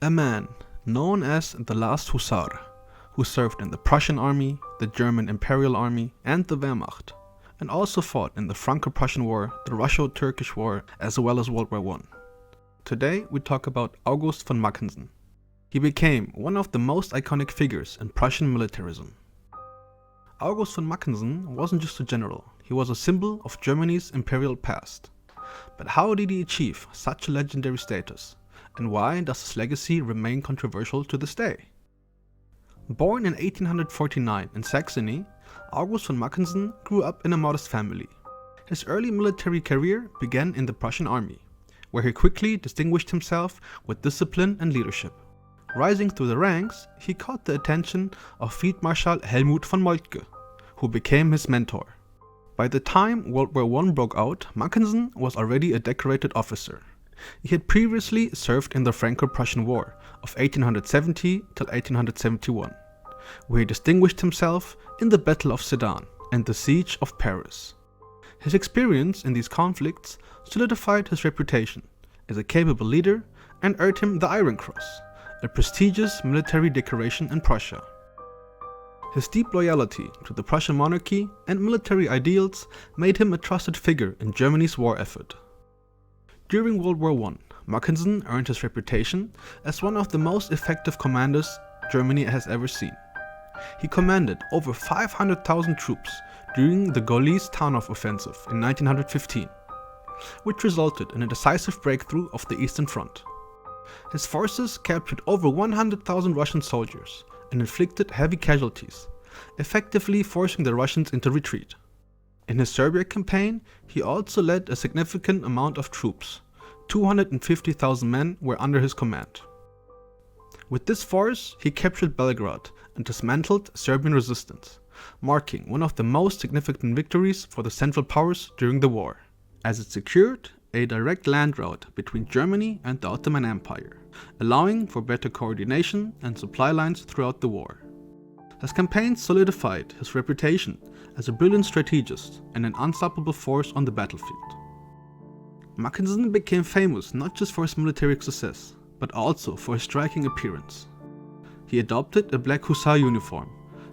A man known as the last Hussar, who served in the Prussian army, the German Imperial Army, and the Wehrmacht, and also fought in the Franco-Prussian War, the Russo-Turkish War, as well as World War I. Today we talk about August von Mackensen. He became one of the most iconic figures in Prussian militarism. August von Mackensen wasn't just a general, he was a symbol of Germany's imperial past. But how did he achieve such a legendary status? And why does his legacy remain controversial to this day? Born in 1849 in Saxony, August von Mackensen grew up in a modest family. His early military career began in the Prussian army, where he quickly distinguished himself with discipline and leadership. Rising through the ranks, he caught the attention of Field Marshal Helmuth von Moltke, who became his mentor. By the time World War I broke out, Mackensen was already a decorated officer. He had previously served in the Franco-Prussian War of 1870 till 1871, where he distinguished himself in the Battle of Sedan and the Siege of Paris. His experience in these conflicts solidified his reputation as a capable leader and earned him the Iron Cross, a prestigious military decoration in Prussia. His deep loyalty to the Prussian monarchy and military ideals made him a trusted figure in Germany's war effort. During World War I, Mackensen earned his reputation as one of the most effective commanders Germany has ever seen. He commanded over 500,000 troops during the Gorlice-Tarnow offensive in 1915, which resulted in a decisive breakthrough of the Eastern Front. His forces captured over 100,000 Russian soldiers and inflicted heavy casualties, effectively forcing the Russians into retreat. In his Serbia campaign, he also led a significant amount of troops. 250,000 men were under his command. With this force, he captured Belgrade and dismantled Serbian resistance, marking one of the most significant victories for the Central Powers during the war, as it secured a direct land route between Germany and the Ottoman Empire, allowing for better coordination and supply lines throughout the war. His campaigns solidified his reputation as a brilliant strategist and an unstoppable force on the battlefield. Mackensen became famous not just for his military success, but also for his striking appearance. He adopted a black Hussar uniform,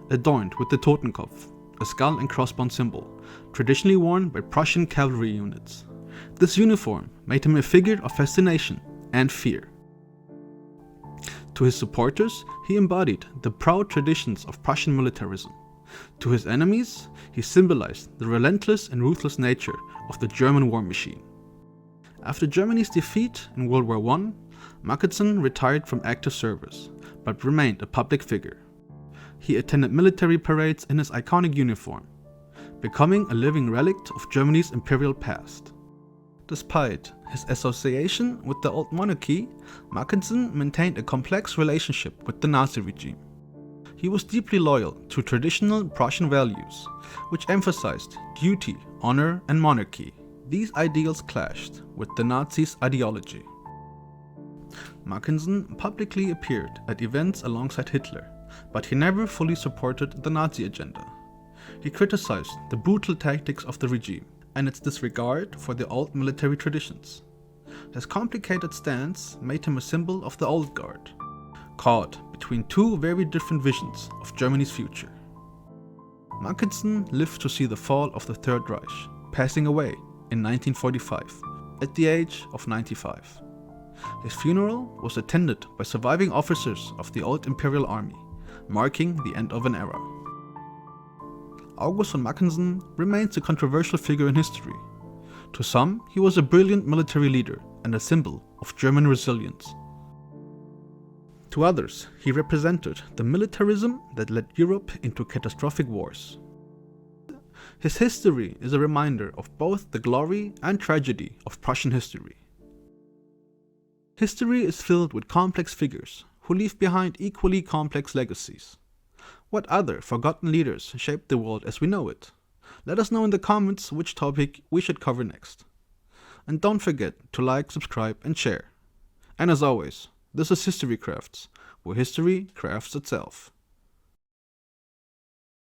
adorned with the Totenkopf, a skull and crossbones symbol, traditionally worn by Prussian cavalry units. This uniform made him a figure of fascination and fear. To his supporters, he embodied the proud traditions of Prussian militarism. To his enemies, he symbolized the relentless and ruthless nature of the German war machine. After Germany's defeat in World War I, Mackensen retired from active service, but remained a public figure. He attended military parades in his iconic uniform, becoming a living relic of Germany's imperial past. Despite his association with the old monarchy, Mackensen maintained a complex relationship with the Nazi regime. He was deeply loyal to traditional Prussian values, which emphasized duty, honor, and monarchy. These ideals clashed with the Nazis' ideology. Mackensen publicly appeared at events alongside Hitler, but he never fully supported the Nazi agenda. He criticized the brutal tactics of the regime and its disregard for the old military traditions. His complicated stance made him a symbol of the old guard, caught between two very different visions of Germany's future. Mackensen lived to see the fall of the Third Reich, passing away in 1945 at the age of 95. His funeral was attended by surviving officers of the old Imperial Army, marking the end of an era. August von Mackensen remains a controversial figure in history. To some, he was a brilliant military leader and a symbol of German resilience. To others, he represented the militarism that led Europe into catastrophic wars. His history is a reminder of both the glory and tragedy of Prussian history. History is filled with complex figures who leave behind equally complex legacies. What other forgotten leaders shaped the world as we know it? Let us know in the comments which topic we should cover next. And don't forget to like, subscribe, and share. And as always, this is HistoryCrafts, where history crafts itself.